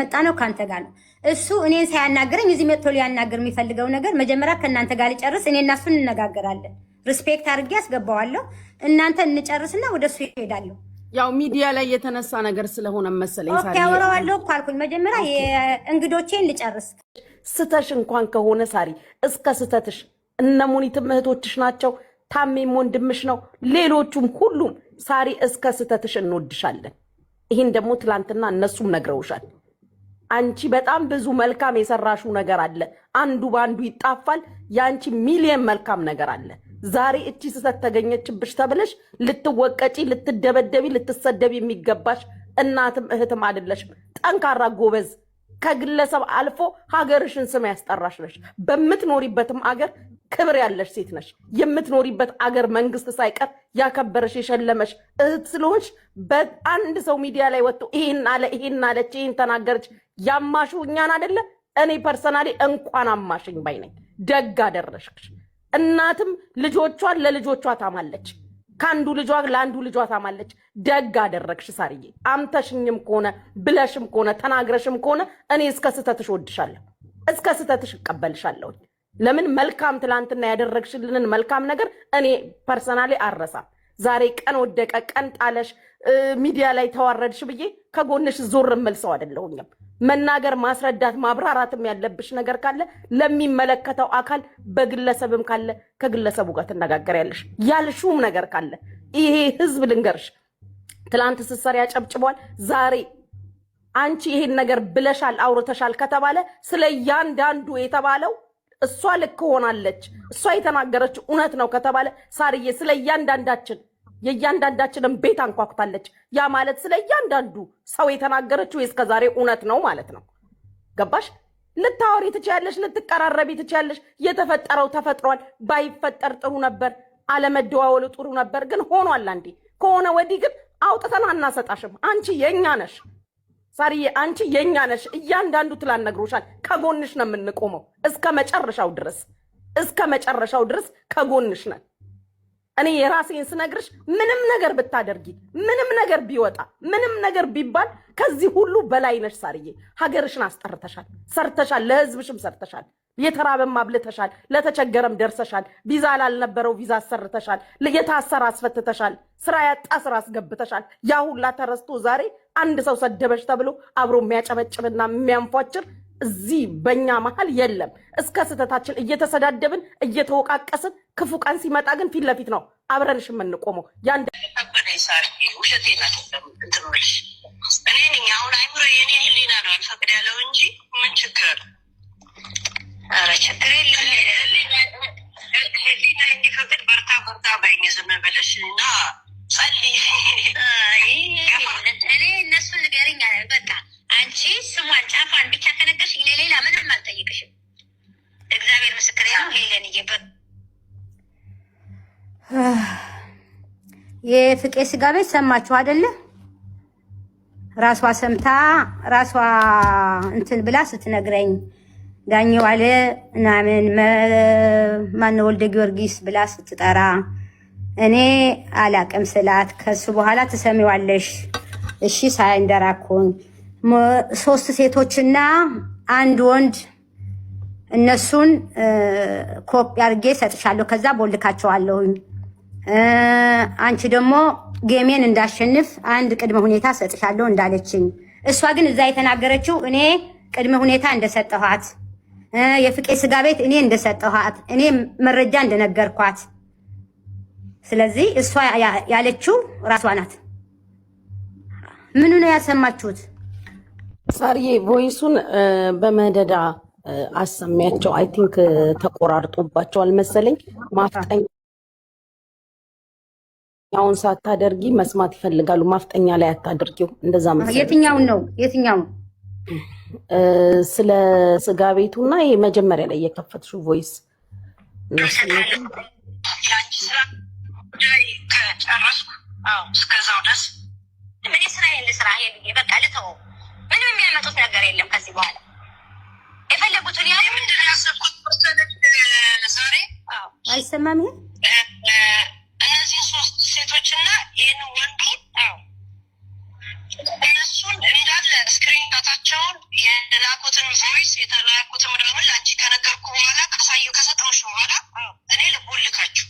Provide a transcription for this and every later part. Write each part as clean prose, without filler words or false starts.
መጣነው ካንተ ጋር ነው እሱ እኔን ሳያናገረኝ እዚህ መጥቶ ሊያናገር የሚፈልገው ነገር መጀመሪያ ከናንተ ጋር ሊጨርስ እኔና እሱ እንነጋገራለን ሪስፔክት አድርጌ ያስገባዋለሁ እናንተ እንጨርስና ወደሱ ይሄዳለሁ ያው ሚዲያ ላይ የተነሳ ነገር ስለሆነ መሰለኝ ሳሪ ያወራዋለሁ እኮ አልኩኝ መጀመሪያ የእንግዶቼን ልጨርስ ስተሽ እንኳን ከሆነ ሳሪ እስከ ስተትሽ እነ ሙኒትም እህቶችሽ ናቸው ታሜም ወንድምሽ ነው ሌሎቹም ሁሉም ሳሪ እስከ ስተትሽ እንወድሻለን ይሄን ደግሞ ትላንትና እነሱም ነግረውሻል አንቺ በጣም ብዙ መልካም የሰራሹ ነገር አለ አንዱ ባንዱ ይጣፋል ያንቺ ሚሊየን መልካም ነገር አለ ዛሬ እቺ ስተት ተገኘችብሽ ተብለሽ ልትወቀጪ ልትደበደቢ ልትሰደቢ የሚገባሽ እናትም እህትም አይደለሽም ጠንካራ ጎበዝ ከግለሰብ አልፎ ሀገርሽን ስም ያስጠራሽ ነሽ በመትኖሪበትም አገር ክብር ያለሽ ሴት ነሽ የምትኖሪበት አገር መንግስት ሳይቀር ያከበረሽ የሸለመሽ እህት ስለሆንሽ በአንድ ሰው ሚዲያ ላይ ወጥቶ ይሄን አለች ይሄን ተናገረች ያማሹ እኛን አይደለ እኔ ፐርሰናሊ እንኳን አማሽኝ ባይነኝ ደግ አደረሽሽ እናትም ልጆቿን ለልጆቿ ታማለች ካንዱ ልጇ ለአንዱ ልጇ ታማለች ደግ አደረግሽ ሳርዬ አምተሽኝም ከሆነ ብለሽም ከሆነ ተናግረሽም ከሆነ እኔ እስከ ስተትሽ ወድሻለሁ እስከ ስተትሽ እቀበልሻለሁ ለምን መልካም ትላንትና ያደረግሽልንን መልካም ነገር እኔ ፐርሰናሊ አረሳም ዛሬ ቀን ወደቀ ቀን ጣለሽ ሚዲያ ላይ ተዋረድሽ ብዬ ከጎንሽ ዞር መልሰው አይደለሁኝም መናገር ማስረዳት ማብራራትም ያለብሽ ነገር ካለ ለሚመለከተው አካል በግለሰብም ካለ ከግለሰቡ ጋር ተነጋገሪያለሽ ያልሹም ነገር ካለ ይሄ ህዝብ ልንገርሽ ትላንት ስሰሪ ያጨብጭቧል ዛሬ አንቺ ይሄን ነገር ብለሻል አውርተሻል ከተባለ ስለያንዳንዱ የተባለው እሷ ልክ ሆናለች እሷ የተናገረችው እውነት ነው ከተባለ ሳርዬ ስለያንዳንዳችን የያንዳንዳችንን ቤት አንኳኩታለች ያ ማለት ስለያንዳንዱ ሰው የተናገረችው እስከዛሬ እውነት ነው ማለት ነው ገባሽ ልታወሪ ትችያለሽ ልትቀራረቢ ትችያለሽ የተፈጠረው ተፈጥሯል ባይፈጠር ጥሩ ነበር አለመደዋወሉ ጥሩ ነበር ግን ሆኗል አንዴ ከሆነ ወዲህ ግን አውጥተን አናሰጣሽም አንቺ የኛ ነሽ ሳርዬ አንቺ የኛ ነሽ እያንዳንዱ ትላን ነግሮሻል ከጎንሽ ነው የምንቆመው እስከ መጨረሻው ድረስ ከጎንሽ ነን እኔ የራሴን ስነግርሽ ምንም ነገር ብታደርጊ ምንም ነገር ቢወጣ ምንም ነገር ቢባል ከዚህ ሁሉ በላይ ነሽ ሳርዬ ሀገርሽን አስጠርተሻል ሰርተሻል ለህዝብሽም ሰርተሻል የተራበም አብልተሻል ለተቸገረም ደርሰሻል ቪዛ ላልነበረው ቪዛ አሰርተሻል ለየታሰረ አስፈትተሻል ስራ ያጣ ስራ አስገብተሻል ያ ሁላ ተረስቶ ዛሬ አንድ ሰው ሰደበሽ ተብሎ አብሮ የሚያጨበጭብና የሚያንፏጭር እዚህ በእኛ መሃል የለም እስከ ስተታችን እየተሰዳደብን እየተወቃቀስን ክፉ ቀን ሲመጣ ግን ፊት ለፊት ነው አብረንሽ የምንቆመው ያንደ አበደኝ ሳርዬ ውሸቴን አይደለም እንትምልሽ እኔ ነኝ አሁን አይምሮ የኔ ህሊና ነው አልፈቅድ ያለው እንጂ ምን ችግር ኧረ ችግር የለም ህሊና እንዲፈቅድ በርታ በይኝ ዝም ብለሽ እና ጸልይ እኔ እነሱን ንገሪኝ በቃ አንቺ ስሟን ጫፏን ብቻ ከነገርሽ ሌላ ምንም አልጠይቅሽም እግዚአብሔር ምስክሬ ነው ሄለን የፍቄ ስጋ ቤት ሰማችሁ አይደለ ራሷ ሰምታ ራሷ እንትን ብላ ስትነግረኝ ዳኛው አለ እናምን ማን ወልደ ጊዮርጊስ ብላ ስትጠራ እኔ አላቅም ስላት ከሱ በኋላ ትሰሚዋለሽ እሺ ሳይንደራኩኝ 3 ሴቶችና አንድ ወንድ እነሱን ኮፒ አድርጌ ሰጥሻለሁ ከዛ ቦልካቸዋለሁኝ አንቺ ደግሞ ጌሜን እንዳሸንፍ አንድ ቅድመ ሁኔታ ሰጥሻለሁ እንዳለችኝ እሷ ግን እዛ የተናገረችው እኔ ቅድመ ሁኔታ እንደሰጠኋት የፍቄ ስጋ ቤት እኔ እንደሰጠኋት እኔ መረጃ እንደነገርኳት ስለዚህ እሷ ያለችው ራሷ ናት ምኑ ነው ያሰማችሁት ሳርዬ ቮይሱን በመደዳ አሰሚያቸው አይ ቲንክ ተቆራርጦባቸዋል መሰለኝ ማፍጠኛውን ሳታደርጊ መስማት ይፈልጋሉ ማፍጠኛ ላይ አታደርጊው እንደዛ መሰለኝ የትኛው ስለ ስጋ ቤቱና ይሄ መጀመሪያ ላይ የከፈትሽው ቮይስ ያንቺ ስራ ጉዳይ ከጨረስኩ እስከዛው ድረስ ምን እስራኤል ስራ ይሄ በቃ ልተው ምንም የሚያመጡት ነገር የለም ከዚህ በኋላ የፈለጉትን ያለ ምንድን ነው ያሰብኩት ዛሬ አይሰማም እነዚህ 3 ሴቶችና ይህን ወንዱ እነሱ እነሱን እንዳለ ስክሪንታቸውን የላኩትን ቮይስ የተላኩትን ምድረምን ለአንቺ ከነገርኩ በኋላ ከሰጠሁሽ በኋላ እኔ ልቦልካችሁ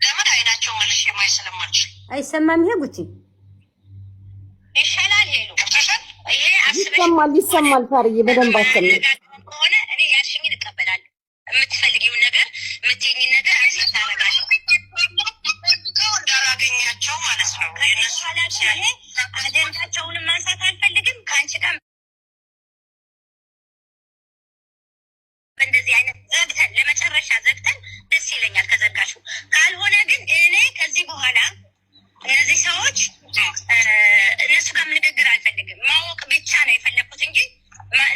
ለምን አይናቸው መልሽ የማይሰለማችሁ አይሰማም። ይሄ ጉቺ ይሻላል። ሄሉ ገብቶሻል። ይሄ ይሰማል። ታርዬ በደንብ አሰማኝ ከሆነ እኔ ያልሽኝን እቀበላለሁ። የምትፈልጊውን ነገር የምትይኝን ነገር አክሰፕት አደርጋለሁ። እንዳላገኛቸው ማለት ነው። እነሱ አጀንዳቸውንም ማንሳት አልፈልግም። ከአንቺ ጋር እንደዚህ አይነት ዘግተን ለመጨረሻ ዘግተን ደስ ይለኛል ከዘጋችሁ። ካልሆነ ግን እኔ ከዚህ በኋላ እነዚህ ሰዎች እነሱ ጋር ንግግር አልፈልግም። ማወቅ ብቻ ነው የፈለኩት እንጂ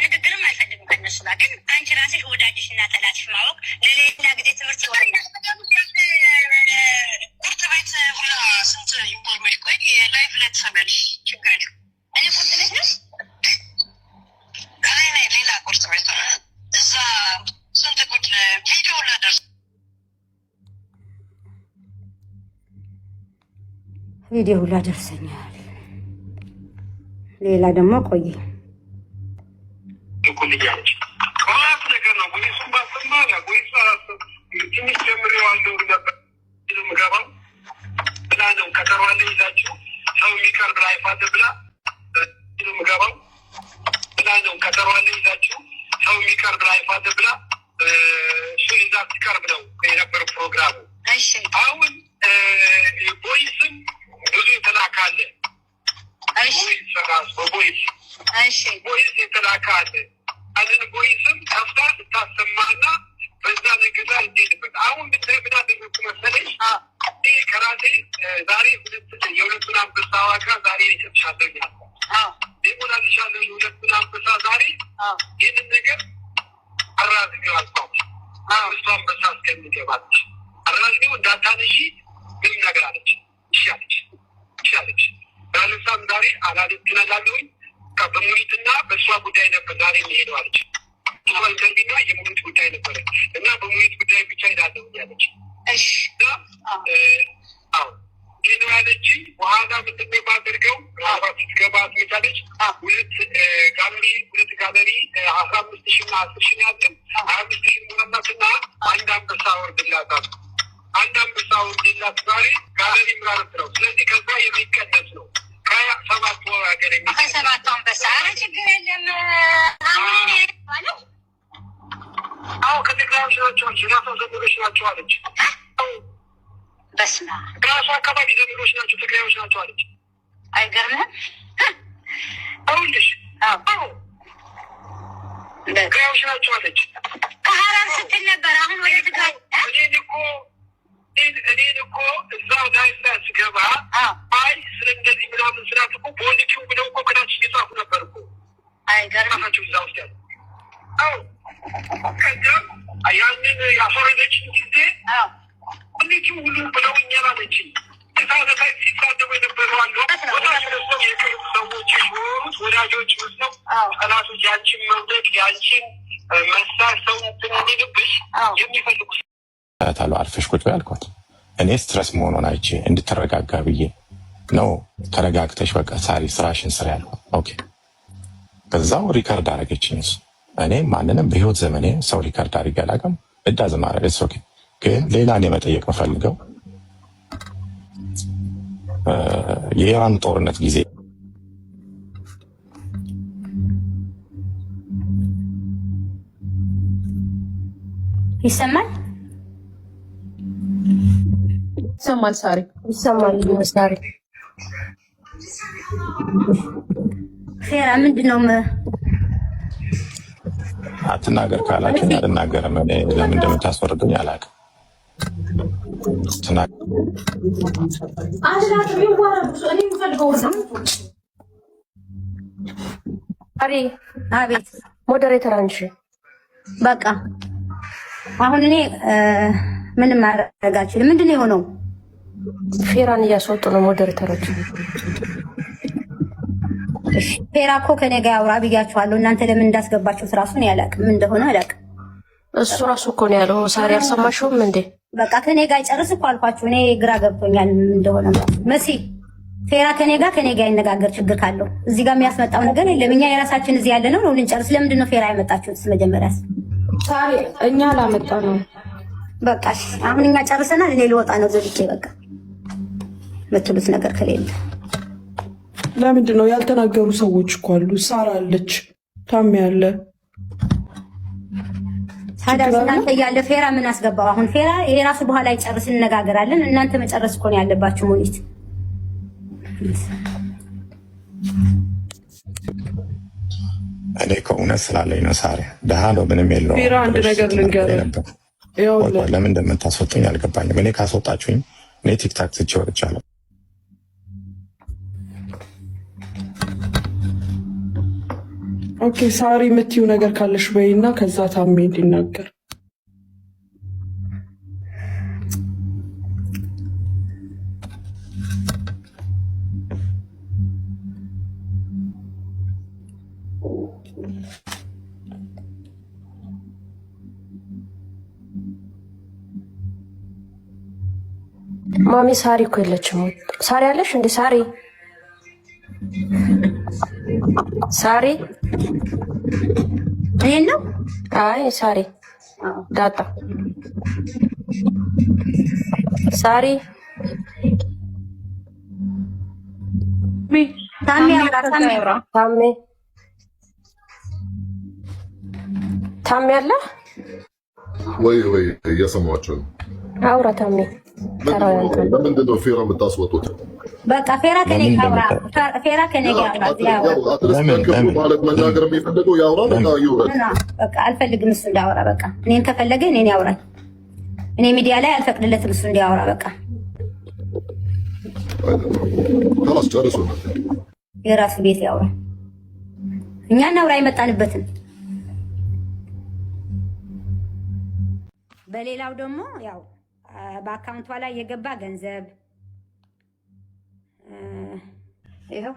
ንግግርም አልፈልግም ከእነሱ ጋር። ግን አንቺ ራስሽ ወዳጅሽ እና ጠላትሽ ማወቅ ለሌላ ጊዜ ትምህርት ይሆናል። ቁርጥ ቤት ሁላ ስንት ኢንፎርሜሽን ቆይ ላይፍ ላይ ትሰሚያለሽ። ችግር የለም። እኔ ቁርጥ ቤት ነው ከላይ ነኝ። ሌላ ቁርጥ ቤት እዛ ስንት ጉድ ቪዲዮ ላደርስ ቪዲዮ ላደርሰኛል። ሌላ ደግሞ ቆይ ኩልያች ከሁለት ነገር ነው። ወይሱም ባሰማና ወይሱ ትንሽ ጀምሬዋለሁ ነበር ምገባው ብላ ነው ከተሯለ ይዛችሁ ሰው የሚቀርብ ላይ ፋደ ብላ ምገባው ብላ ነው ከተሯለ ይዛችሁ ሰው የሚቀርብ ላይ ፋደ ብላ እሱ ይዛ ትቀርብ ነው የነበረ ፕሮግራሙ። አሁን ቦይስም ብዙ የተላካለ ቦይስ የተላካለ አንን ቦይስም ከፍታ ልታሰማና በዛ ንግዛ እንዴትበት አሁን ብትብዳ ደርኩ መሰለሽ ከራሴ ዛሬ የሁለቱን አንበሳ ዋጋ ዛሬ ይሰጥሻለኛል። ሞላልሻለሁ የሁለቱን አንበሳ ዛሬ ይህንን ነገር አራዝገው አልኳት። አምስቱ አንበሳ እስከሚገባች አራዝገው እንዳታነሺ ምንም ነገር አለች። ይሻለች ባለሳም ዛሬ አላለት ትነላለሁኝ በሙኒትና በእሷ ጉዳይ ነበር ዛሬ የሚሄደው አለች። ተንቢና የሙኒት ጉዳይ ነበረ እና በሙኒት ጉዳይ ብቻ ሄዳለሁ ያለች። ይህ ነው ያለችኝ። በኋላ ምንድን ነው የማደርገው ራባት ስትገባ ትመቻለች። ሁለት ጋለሪ 15,000 እና 10,000 ያለን 25,000 ሙላላትና አንድ አንበሳ ወርድላታል። አንድ አንበሳ ወርድላት ዛሬ ጋለሪ ምራረት ነው። ስለዚህ ከዛ የሚቀነስ ነው ከ7 ወር ሀገር ከ7 አንበሳ ችግር የለም። ከትግራዮች ናቸው ራሷ ዘመዶች ናቸው አለች። በስመ አብ ራሷ አካባቢ ዘመዶች ናቸው ትግራዮች ናቸው አለች። አይገርምህም? አሁንልሽ ትግራዮች ናቸው አለች። ከሀራም ስትል ነበር። አሁን ወደ ትግራይ እኔን እኮ እዛ ዳይሳ ስገባ አይ ስለ እንደዚህ ምናምን ስላት እኮ ፖለቲው ብለው እኮ ከታች እየጻፉ ነበር እኮ። አይገርማቸው እዛ ውስጥ ያለ ከዚያም ያንን ያስወረደችን ጊዜ ፖለቲው ሁሉ ብለውኛል አለችኝ። እሳዘታይ ሲሳደቡ የነበረዋለ ወዳጅ መስለው የቅርብ ሰዎች የሆኑት ወዳጆች መስለው ጠላቶች ያንቺን መውደቅ ያንቺን መሳር ሰው እንዲልብሽ የሚፈልጉ ታሉ አርፈሽ ቁጭ በይ አልኳት። እኔ ስትረስ መሆኑን አይቼ እንድትረጋጋ ብዬ ነው። ተረጋግተሽ በቃ ሳሪ ስራሽን ስራ ያልኳት። ኦኬ ከዛው ሪካርድ አረገችኝ። እኔ ማንንም በህይወት ዘመኔ ሰው ሪካርድ አድርጌ አላውቅም። እዳዝ ማረግ ኦኬ። ግን ሌላ እኔ መጠየቅ የምፈልገው የኢራን ጦርነት ጊዜ ይሰማል ሳሪ ይሰማል። ሳሪ ፌራ ምንድነው? አትናገር ካላችሁኝ አልናገርም። እኔ ለምን እንደምታስወርዱኝ አላውቅም። አቤት ሞዴሬተር አንቺ በቃ አሁን እኔ ምንም ማድረግ አልችልም። ምንድን ነው የሆነው? ፌራን እያስወጡ ነው ሞዴሬተሮች። ፌራ እኮ ከኔ ጋር አውራ ብያችኋለሁ። እናንተ ለምን እንዳስገባችሁት ራሱን ያላቅም እንደሆነ አላቅም። እሱ ራሱ እኮ ነው ያለው። ሳሪ አልሰማሽውም እንዴ? በቃ ከኔ ጋር ጨርስ እኮ አልኳችሁ። እኔ ግራ ገብቶኛል እንደሆነ። መሲ ፌራ ከኔ ጋር ይነጋገር ችግር ካለው እዚህ ጋር የሚያስመጣው ነገር የለም። እኛ የራሳችን እዚህ ያለ ነው ልንጨርስ። ለምንድን ነው ፌራ ያመጣችሁት? መጀመሪያ ሳሪ እኛ ላመጣ ነው። በቃ አሁን እኛ ጨርሰናል። እኔ ልወጣ ነው ዘልቄ። በቃ የምትሉት ነገር ከሌለ ለምንድን ነው ያልተናገሩ ሰዎች እኮ አሉ። ሳራ አለች፣ ታሜ ያለ ታዲያ እናንተ ያለ ፌራ ምን አስገባው? አሁን ፌራ የራሱ በኋላ ይጨርስ እንነጋገራለን። እናንተ መጨረስ እኮ ነው ያለባችሁ። ሙኒት እኔ ከእውነት ስላለኝ ነው። ሳሪ ደሃ ነው ምንም የለውም። ፌራ አንድ ነገር ልንገርህ፣ ለምን እንደምታስወጡኝ አልገባኝም። እኔ ካስወጣችሁኝ እኔ ቲክታክ ትቼ ወጥቻለሁ። ኦኬ ሳሪ የምትይው ነገር ካለሽ በይና ከዛ ታሜ እንዲናገር። ማሚ ሳሪ እኮ የለችም። ሳሪ አለሽ እንዴ? ሳሪ ይሄን ነው። አይ ሳሪ ዳጣ ሳሪ ታሜ አለ ወይ እየሰማችሁ ነው። አውራ ታሜ ለምንድን ነው ፌራ የምታስወጡት? በቃ ፌራ ከኔ ጋር ማለት መናገር የሚፈልገው ያውራ። በቃ አልፈልግም እሱ እንዳወራ። በቃ እኔን ከፈለገ እኔን ያውራል። እኔ ሚዲያ ላይ አልፈቅድለትም እሱ እንዲያወራ። በቃ خلاص ጨርሱ። የራሱ ቤት ያውራ። እኛ እናውራ የመጣንበትን። በሌላው ደግሞ ያው በአካውንቷ ላይ የገባ ገንዘብ ይኸው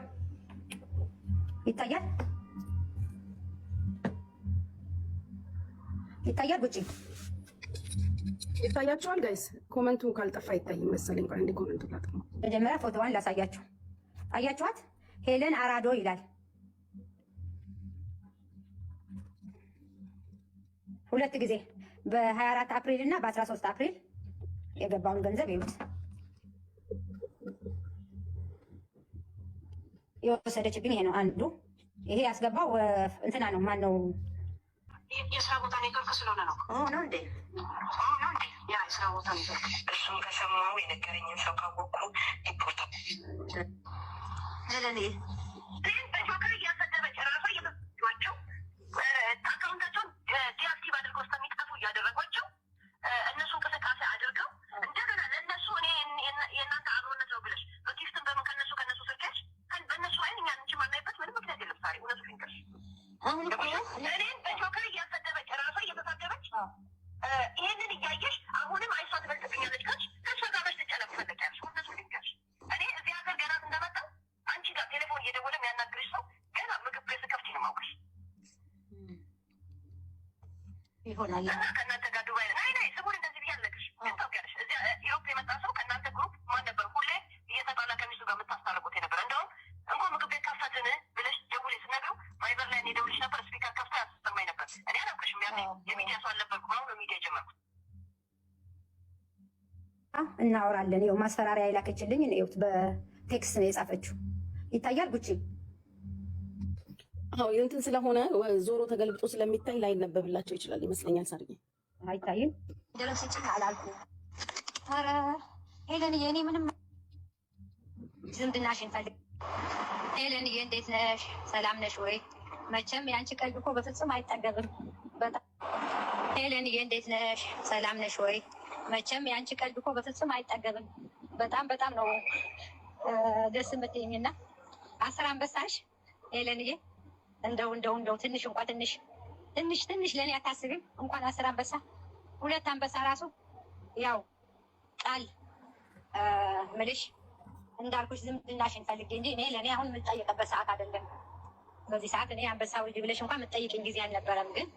ይታያል። ጉጪ ይታያቸዋል። ጋይስ ኮመንቱ ካልጠፋ አይታይም መሰለኝ። ቆይ እንደ ኮመንቱ ላጥፋ። መጀመሪያ ፎቶዋን ላሳያችሁ። አያችኋት? ሄለን አራዶ ይላል። ሁለት ጊዜ በ24 አፕሪል እና በ13 አፕሪል የገባውን ገንዘብ ይዩት። የወሰደችብኝ ይሄ ነው አንዱ። ይሄ ያስገባው እንትና ነው። ማን ነው? የስራ ቦታ ኔትወርክ ስለሆነ ነው። ነው እንዴ? ያ የስራ ቦታ ኔትወርክ። እሱም ከሰማሁ የነገረኝን ሰው ካወቅኩ ሪፖርት በጆከር እያሰደበች ራሷ እየመቸው አካውንታቸውን ዲአክቲቭ አድርገው እስከሚጠፉ እያደረጓቸው እነሱ እንቅስቃሴ አድርገው እንደገና ለእነሱ እኔ የእናንተ አብሮነት ነው ብለሽ በጊፍትን በምን ከነሱ ስልከሽ በእነሱ አይን እኛ እንች ማናይበት ምንም ምክንያት የለም። ሳሪ እውነቱ ፊንገርሽ እኔን በጆከር እያሰደበች ራሷ እየተሳደበች ይህንን እያየሽ አሁንም አይሷ ትበልጥብኛለች ካልሽ ከእሷ ጋር መች ትጨነቅ ፈለጊያለሽ? እውነቱ ፊንገርሽ እኔ እዚህ ሀገር ገና እንደመጣሁ አንቺ ጋር ቴሌፎን እየደወለ የሚያናግርሽ ሰው ገና ምግብ ቤት ስከፍቺ ነው የማውቅሽ ይሆናል እና ከእናንተ ጋር ዱባይ ናይ ስሙን እንደዚህ ብዬ አልነግርሽ ግን ታውቂያለሽ። እዚያ ኢሮፕ የመጣ ሰው ከእናንተ ግሩፕ ማን ነበር ሁሌ እየተጣላ ከሚስቱ ጋር የምታስታርቁት የነበረ? እንደውም እንኳን ምግብ ቤት ከፈትን ብለሽ ደውሌ ስነግረው ቫይበር ላይ እኔ ደውልሽ ነበር። ስፒከር ከፍታ ያሰማኝ ነበር። እኔ አላውቅሽም። ያኔ የሚዲያ ሰው አልነበርኩም። አሁን ሚዲያ ጀመርኩት። እናወራለን። ይኸው ማስፈራሪያ የላከችልኝ ይኸውት በቴክስት ነው የጻፈችው። ይታያል ጉቺ? አዎ እንትን ስለሆነ ዞሮ ተገልብጦ ስለሚታይ ላይነበብላቸው ይችላል ይመስለኛል። ሳርዬ አይታይም። ደረሰችን አላልኩ። ኧረ ሄለንዬ እኔ ምንም ዝምድናሽን ፈልግ። ሄለንዬ እንዴት ነሽ? ሰላም ነሽ ወይ? መቼም የአንቺ ቀልድ እኮ በፍጹም አይጠገብም። በጣም ሄለንዬ እንዴት ነሽ? ሰላም ነሽ ወይ? መቼም የአንቺ ቀልድ እኮ በፍጹም አይጠገብም። በጣም ነው ደስ የምትይኝና 10 አንበሳሽ ሄለንዬ። እንደው ትንሽ እንኳን ትንሽ ለእኔ አታስቢም? እንኳን 10 አንበሳ 2 አንበሳ ራሱ ያው ቃል ምልሽ እንዳልኩሽ ዝምድናሽን ፈልጌ እንጂ እኔ ለእኔ አሁን የምጠይቅበት ሰዓት አይደለም። በዚህ ሰዓት እኔ አንበሳ ውልጅ ብለሽ እንኳን የምጠይቅኝ ጊዜ አልነበረም። ግን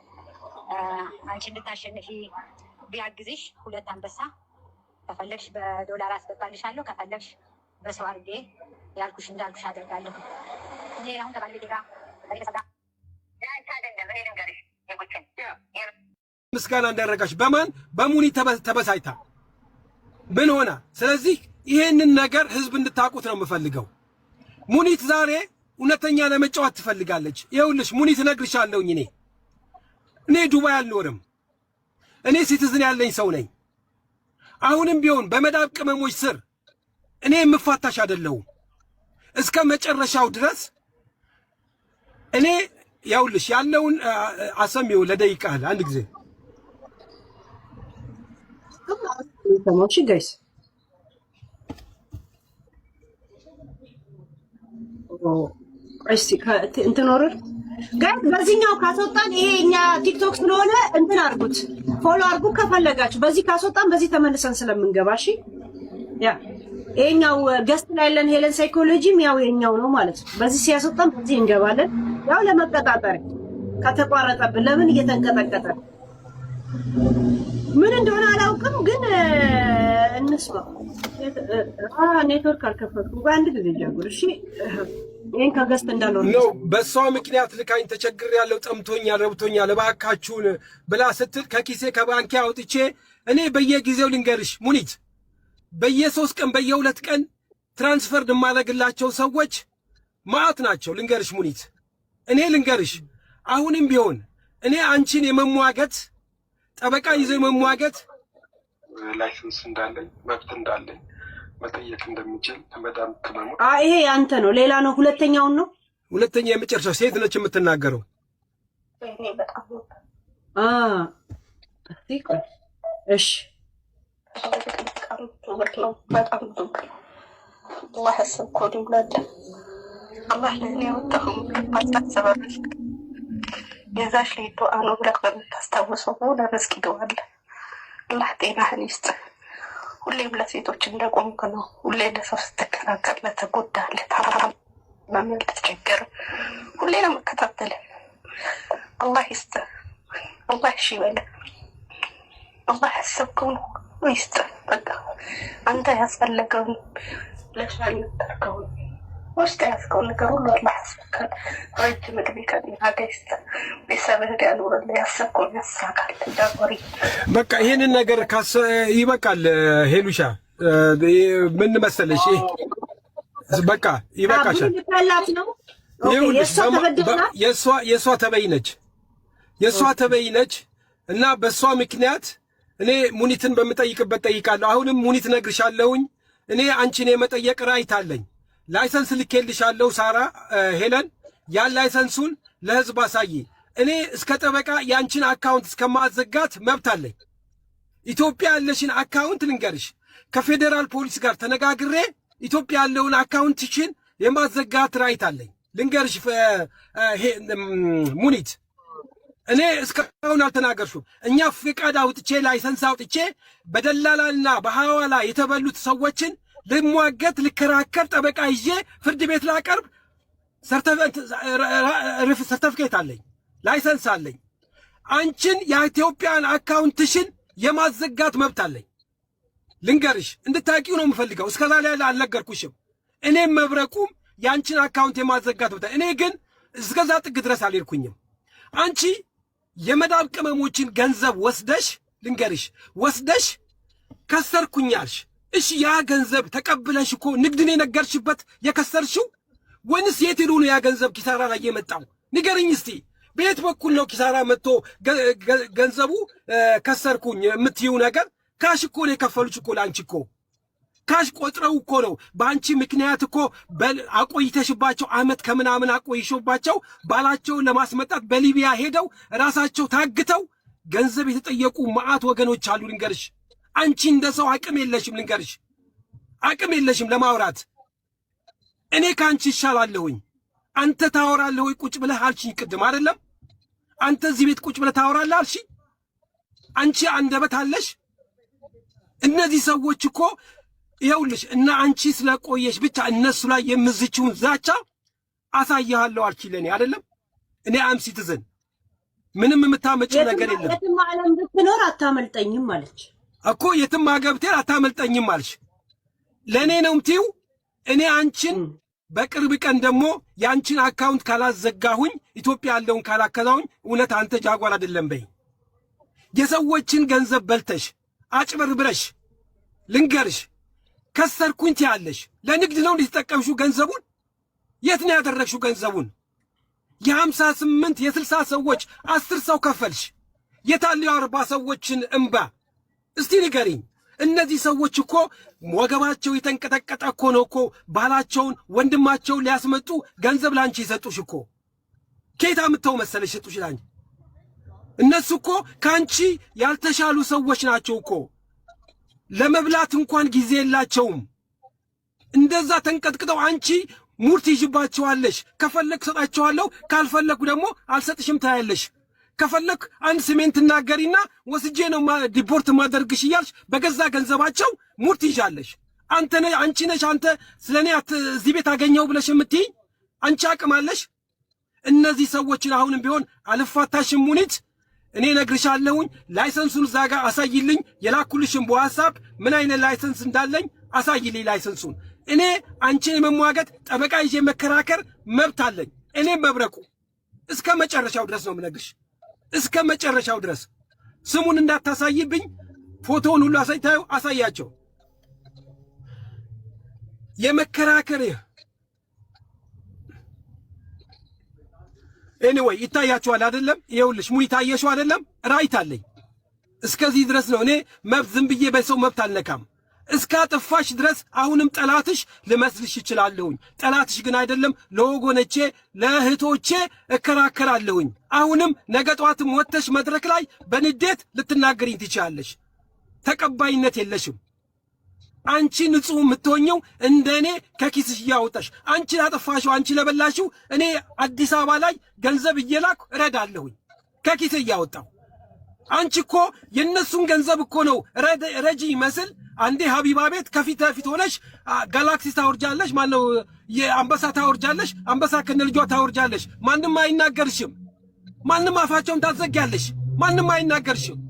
አንቺ እንድታሸንፊ ቢያግዝሽ 2 አንበሳ ከፈለግሽ በዶላር አስገባልሻለሁ፣ ከፈለግሽ በሰው አድርጌ ያልኩሽ እንዳልኩሽ አደርጋለሁ። እኔ አሁን ከባለቤቴ ጋር ምስጋና እንዳደረጋች በማን በሙኒ ተበሳይታ ምን ሆና። ስለዚህ ይሄንን ነገር ህዝብ እንድታውቁት ነው የምፈልገው። ሙኒት ዛሬ እውነተኛ ለመጫወት ትፈልጋለች። ይኸውልሽ ሙኒት እነግርሻለሁኝ፣ እኔ ዱባይ አልኖርም። እኔ ሲቲዝን ያለኝ ሰው ነኝ። አሁንም ቢሆን በመዳብ ቅመሞች ስር እኔ የምፋታሽ አይደለሁም እስከ መጨረሻው ድረስ። እኔ ያውልሽ ያለውን አሰሚው ለደቂቃ አንድ ጊዜ ተሞች ጋይስ እንትን ወረድ ጋር በዚህኛው ካስወጣን ይሄ እኛ ቲክቶክ ስለሆነ እንትን አድርጉት፣ ፎሎ አድርጉ ከፈለጋችሁ። በዚህ ካስወጣን በዚህ ተመልሰን ስለምንገባ እሺ። ያ ይሄኛው ገስት ላይ ያለን ሄለን ሳይኮሎጂም ያው የኛው ነው ማለት ነው። በዚህ ሲያስወጣን በዚህ እንገባለን። ያው ለመቀጣጠር ከተቋረጠብን ለምን እየተንቀጠቀጠ ምን እንደሆነ አላውቅም፣ ግን እንስማ። ኔትወርክ አልከፈትኩም። በአንድ ጊዜ ጀምር እሺ። ይሄን ከገስት እንዳለው ነው በሷ ምክንያት ልካኝ ተቸግር ያለው ጠምቶኛል፣ ረብቶኛል እባካችሁን ብላ ስትል ከኪሴ ከባንኪ አውጥቼ እኔ በየጊዜው ልንገርሽ ሙኒት በየ3 ቀን በየ2 ቀን ትራንስፈር የማደርግላቸው ሰዎች ማአት ናቸው። ልንገርሽ ሙኒት እኔ ልንገርሽ አሁንም ቢሆን እኔ አንቺን የመሟገት ጠበቃ ይዞ የመሟገት ላይሰንስ እንዳለኝ መብት እንዳለኝ መጠየቅ እንደምችል በጣም ከመሙ ይሄ ያንተ ነው፣ ሌላ ነው። ሁለተኛውን ነው። ሁለተኛ የመጨረሻው ሴት ነች የምትናገረው። እሺ በጣም አላህ ያሰብከው ይውላል። አላህ ለእኔ ያወጣሁም ማሳሰብ የዛሽ ላይ ዱዓ ነው ብለህ በምታስታውሰው ሆነ መስጊድ ዋለ። አላህ ጤናህን ይስጥ። ሁሌም ለሴቶች እንደቆምክ ነው። ሁሌ ለሰው ስትከራከር ለተጎዳ ለታመመ ለተቸገረ ሁሌ ነው የምከታተልህ። አላህ ይስጥ። አላህ እሺ ይበልህ። አላህ ያሰብከውን ይስጥ። በቃ አንተ ያስፈለገውን ለሻኝ ተርከውን ውስጥ ያስከውን ነገር ሁሉ አላህ ያስፈካል። ረጅም ዕድሜ ከጤና ጋር ይስጥ። ቤተሰብህን ያኑርልህ። ያሰብከውን ያሳካል። ዳቆሪ በቃ ይሄንን ነገር ይበቃል። ሄሉሻ ምን መሰለሽ፣ በቃ ይበቃሻል። የእሷ ተበይ ነች፣ የእሷ ተበይ ነች እና በእሷ ምክንያት እኔ ሙኒትን በምጠይቅበት ጠይቃለሁ። አሁንም ሙኒት ነግርሻለሁኝ፣ እኔ አንቺን የመጠየቅ ራይት አለኝ። ላይሰንስ ልኬልሻለሁ ሳራ ሄለን፣ ያን ላይሰንሱን ለህዝብ አሳይ። እኔ እስከ ጠበቃ ያንቺን አካውንት እስከማዘጋት መብት አለኝ። ኢትዮጵያ ያለሽን አካውንት ልንገርሽ፣ ከፌዴራል ፖሊስ ጋር ተነጋግሬ ኢትዮጵያ ያለውን አካውንትሽን የማዘጋት ራይት አለኝ። ልንገርሽ ሙኒት፣ እኔ እስካሁን አልተናገርሽም። እኛ ፍቃድ አውጥቼ ላይሰንስ አውጥቼ በደላላና በሐዋላ የተበሉት ሰዎችን ልሟገት ልከራከር ጠበቃ ይዤ ፍርድ ቤት ላቀርብ ሰርተፍኬት አለኝ፣ ላይሰንስ አለኝ። አንቺን የኢትዮጵያን አካውንትሽን የማዘጋት መብት አለኝ። ልንገርሽ እንድታቂው ነው የምፈልገው። እስከዛሬ አልነገርኩሽም። እኔም መብረቁም የአንቺን አካውንት የማዘጋት መብት። እኔ ግን እስከዛ ጥግ ድረስ አልሄድኩኝም። አንቺ የመዳብ ቅመሞችን ገንዘብ ወስደሽ ልንገርሽ ወስደሽ ከሰርኩኛልሽ። እሺ ያ ገንዘብ ተቀብለሽ እኮ ንግድን የነገርሽበት የከሰርሽው ወንስ የት ሄዶ ነው ያ ገንዘብ ኪሳራ ላይ የመጣው? ንገርኝ እስቲ። በየት በኩል ነው ኪሳራ መጥቶ ገንዘቡ ከሰርኩኝ የምትይው ነገር? ካሽ እኮ ነው የከፈሉሽ እኮ ለአንቺ እኮ ካሽ ቆጥረው እኮ ነው። በአንቺ ምክንያት እኮ አቆይተሽባቸው ዓመት ከምናምን አቆይሾባቸው ባላቸውን ለማስመጣት በሊቢያ ሄደው ራሳቸው ታግተው ገንዘብ የተጠየቁ መዓት ወገኖች አሉ። ልንገርሽ አንቺ እንደ ሰው አቅም የለሽም። ልንገርሽ አቅም የለሽም ለማውራት። እኔ ከአንቺ ይሻላለሁኝ። አንተ ታወራለህ ወይ ቁጭ ብለህ አልሽኝ ቅድም አይደለም? አንተ እዚህ ቤት ቁጭ ብለህ ታወራለህ አልሽኝ። አንቺ አንደበት አለሽ። እነዚህ ሰዎች እኮ ይኸውልሽ እና አንቺ ስለቆየሽ ብቻ እነሱ ላይ የምዝችውን ዛቻ አሳያለሁ አልችኝ ለኔ አይደለም? እኔ አም ሲቲዝን ምንም የምታመጪው ነገር የለም። የትም ዓለም ብትኖር አታመልጠኝም አለች እኮ። የትም አገብቴ አታመልጠኝም አልሽ። ለኔ ነው ምትዩ። እኔ አንቺን በቅርብ ቀን ደግሞ ያንቺን አካውንት ካላዘጋሁኝ ኢትዮጵያ ያለውን ካላከዛሁኝ እውነት አንተ ጃጓር አይደለም በይ። የሰዎችን ገንዘብ በልተሽ አጭበርብረሽ ልንገርሽ ከሰርኩኝ ትያለሽ። ለንግድ ነው እንድትጠቀምሽው ገንዘቡን? የት ነው ያደረግሽው ገንዘቡን? የ58 የ60 ሰዎች 10 ሰው ከፈልሽ። የታለው 40 ሰዎችን እንባ እስቲ ንገሪኝ። እነዚህ ሰዎች እኮ ወገባቸው የተንቀጠቀጠ እኮ ነው እኮ ባላቸውን ወንድማቸውን ሊያስመጡ ገንዘብ ላንቺ ይሰጡሽ እኮ። ከየት አምጥተው መሰለሽ ይሰጡሽ ላንቺ? እነሱ እኮ ካንቺ ያልተሻሉ ሰዎች ናቸው እኮ። ለመብላት እንኳን ጊዜ የላቸውም። እንደዛ ተንቀጥቅጠው አንቺ ሙርት ይጅባቸዋለሽ። ከፈለክ ሰጣቸዋለሁ፣ ካልፈለኩ ደግሞ አልሰጥሽም ታያለሽ። ከፈለክ አንድ ስሜን ትናገሪና ወስጄ ነው ዲፖርት ማደርግሽ እያልሽ በገዛ ገንዘባቸው ሙርት ይዣለሽ። አንቺ ነሽ አንተ ስለኔ እዚህ ቤት አገኘው ብለሽ የምትይኝ አንቺ አቅማለሽ። እነዚህ ሰዎችን አሁንም ቢሆን አልፋታሽም ሙኒት። እኔ ነግርሻለሁኝ። ላይሰንሱን ዛጋ አሳይልኝ። የላኩልሽም በዋትስአፕ ምን አይነት ላይሰንስ እንዳለኝ አሳይልኝ ላይሰንሱን። እኔ አንቺን የመሟገት ጠበቃ ይዤ መከራከር መብት አለኝ። እኔም መብረቁ እስከ መጨረሻው ድረስ ነው የምነግርሽ፣ እስከ መጨረሻው ድረስ። ስሙን እንዳታሳይብኝ፣ ፎቶውን ሁሉ አሳያቸው። የመከራከር ኤኒዌይ ይታያችኋል አይደለም? ይኸውልሽ ሙኒ ታየሽው አይደለም? ራይት አለኝ። እስከዚህ ድረስ ነው። እኔ መብት ዝም ብዬ በሰው መብት አልነካም። እስካጠፋሽ ድረስ አሁንም ጠላትሽ ልመስልሽ ይችላለሁኝ። ጠላትሽ ግን አይደለም። ለወገኖቼ ለእህቶቼ እከራከራለሁኝ። አሁንም ነገ ጠዋትም ወጥተሽ መድረክ ላይ በንዴት ልትናገሪኝ ትችያለሽ። ተቀባይነት የለሽም። አንቺ ንጹህ የምትሆኘው እንደኔ ከኪስሽ እያወጣሽ። አንቺ ላጠፋሽው፣ አንቺ ለበላሽው እኔ አዲስ አበባ ላይ ገንዘብ እየላኩ እረዳለሁኝ ከኪስ እያወጣው። አንቺ እኮ የነሱን ገንዘብ እኮ ነው ረጂ ይመስል አንዴ ሀቢባ ቤት ከፊት ለፊት ሆነሽ ጋላክሲ ታወርጃለሽ፣ ማነው የአንበሳ ታወርጃለሽ፣ አንበሳ ከነልጇ ታወርጃለሽ። ማንም አይናገርሽም። ማንም አፋቸውን ታዘጊያለሽ። ማንም አይናገርሽም።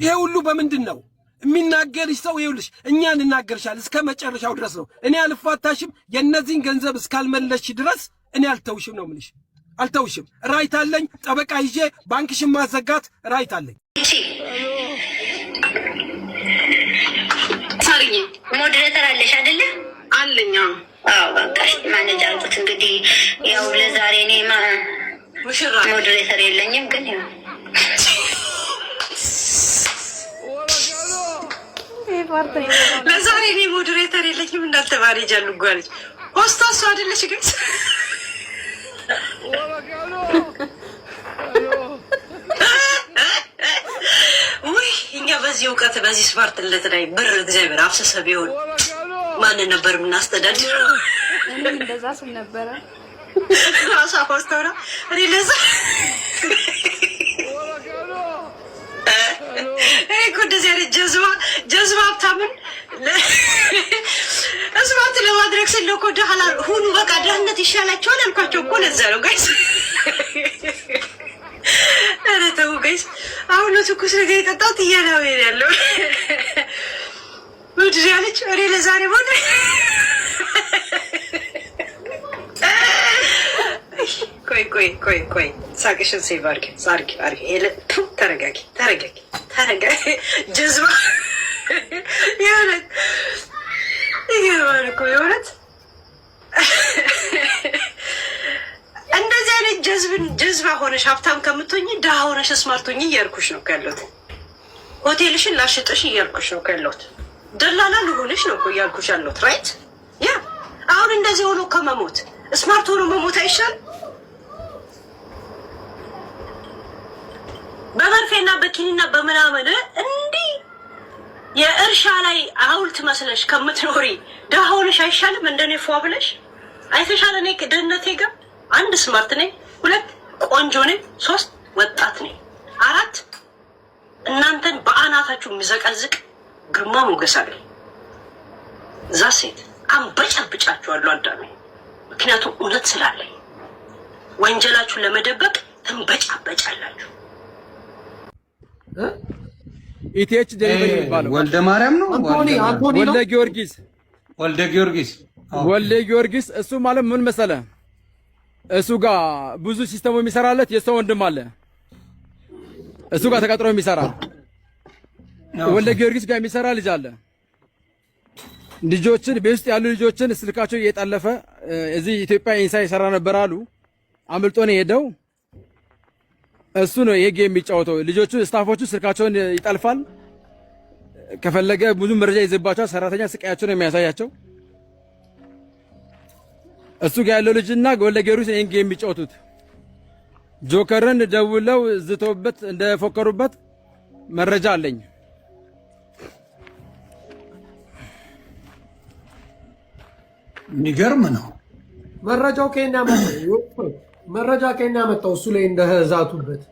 ይሄ ሁሉ በምንድን ነው የሚናገርሽ? ሰው ይኸውልሽ፣ እኛ እንናገርሻለን እስከ መጨረሻው ድረስ ነው። እኔ አልፋታሽም። የነዚህን ገንዘብ እስካልመለስሽ ድረስ እኔ አልተውሽም ነው የምልሽ። አልተውሽም። ራይት አለኝ። ጠበቃ ይዤ ባንክሽን ማዘጋት ራይት አለኝ። ሳርዬ ሞዴሬተር አለሽ አይደለ? አለኝ። አዎ በቃሽ። ማኔጅ አልኩት እንግዲህ ያው ለዛሬ እኔ ሙሽራ ሞዴሬተር የለኝም፣ ግን ያው ለዛሬ እኔ ሞዴሬተር የለኝም። እንዳንተ ማኔጅ አልጓለች ሆስታሱ አይደለሽ ግን ወይ እኛ በዚህ እውቀት በዚህ ስማርትነት ላይ ብር እግዚአብሔር አፍሰሰ ቢሆን ማንን ነበር የምናስተዳድረው? እኔ እንደዛ ስል ነበረ ራሳ ሆስታራ እኔ ለዛ እኮ እንደዚህ አይነት ጀዝባ ሀብታምን እስማርት ለማድረግ ስለ እኮ ደህና ሁሉ በቃ ደህንነት ይሻላቸዋል አልኳቸው እኮ። ለዛ ነው ጋይስ። ኧረ ተው ጋይስ፣ አሁን ነው ትኩስ ነገር የጠጣሁት እያላው ያለው ውድ ያለች እኔ ለዛሬ ሞት ቆይ ሳቅሽን ሴቭ አድርጊ። ተረጋጊ ጀዝባ የሆነት እንደዚህ አይነት ጀዝባ ሆነሽ ሀብታም ከምትሆኝ ድሃ ሆነሽ ስማርት ሆኝ እያልኩሽ ነው ካለሁት። ሆቴልሽን ላሽጥሽ እያልኩሽ ነው ካለሁት። ደላላ ልሆንሽ ነው እያልኩሽ ያለሁት። ራይት ያ አሁን እንደዚህ ሆኖ ከመሞት ስማርት ሆኖ መሞት አይሻል? በመርፌና በኪኒና በምናምን እንዲህ የእርሻ ላይ ሐውልት መስለሽ ከምትኖሪ ድሃ ሆነሽ አይሻልም? እንደኔ ፏ ብለሽ አይተሻል። እኔ ድህነቴ ጋር 1 ስማርት ነኝ፣ 2 ቆንጆ ነኝ፣ 3 ወጣት ነኝ፣ 4 እናንተን በአናታችሁ የሚዘቀዝቅ ግርማ ሞገስ አለኝ። እዛ ሴት አንበጫብጫችኋለሁ አዳሜ። ምክንያቱም እውነት ስላለኝ ወንጀላችሁን ለመደበቅ ትንበጫበጫላችሁ። ኢቲኤች ዴሊቨሪ የሚባለው ወልደ ማርያም ነው። ወልደ ጊዮርጊስ ወልደ ጊዮርጊስ እሱ ማለት ምን መሰለ እሱ ጋር ብዙ ሲስተሙ የሚሰራለት የሰው ወንድም አለ እሱ ጋር ተቀጥሮ የሚሰራ ወልደ ጊዮርጊስ ጋር የሚሰራ ልጅ አለ ልጆችን በውስጥ ያሉ ልጆችን ስልካቸው እየጠለፈ እዚህ ኢትዮጵያ ኢንሳ ይሰራ ነበር አሉ አምልጦ ነው ሄደው እሱ ነው የጌም የሚጫወተው ልጆቹ ስታፎቹ ስልካቸውን ይጠልፋል ከፈለገ ብዙ መረጃ ይዘባቸው ሰራተኛ ስቃያቸው ነው የሚያሳያቸው እሱ ጋር ያለው ልጅና ወልደ ጊዮርጊስ ይሄን ጌም የሚጫወቱት ጆከርን ደውለው ዝቶበት እንደፎከሩበት መረጃ አለኝ የሚገርም ነው መረጃው ከኛ መጣው እሱ ላይ እንደዛቱበት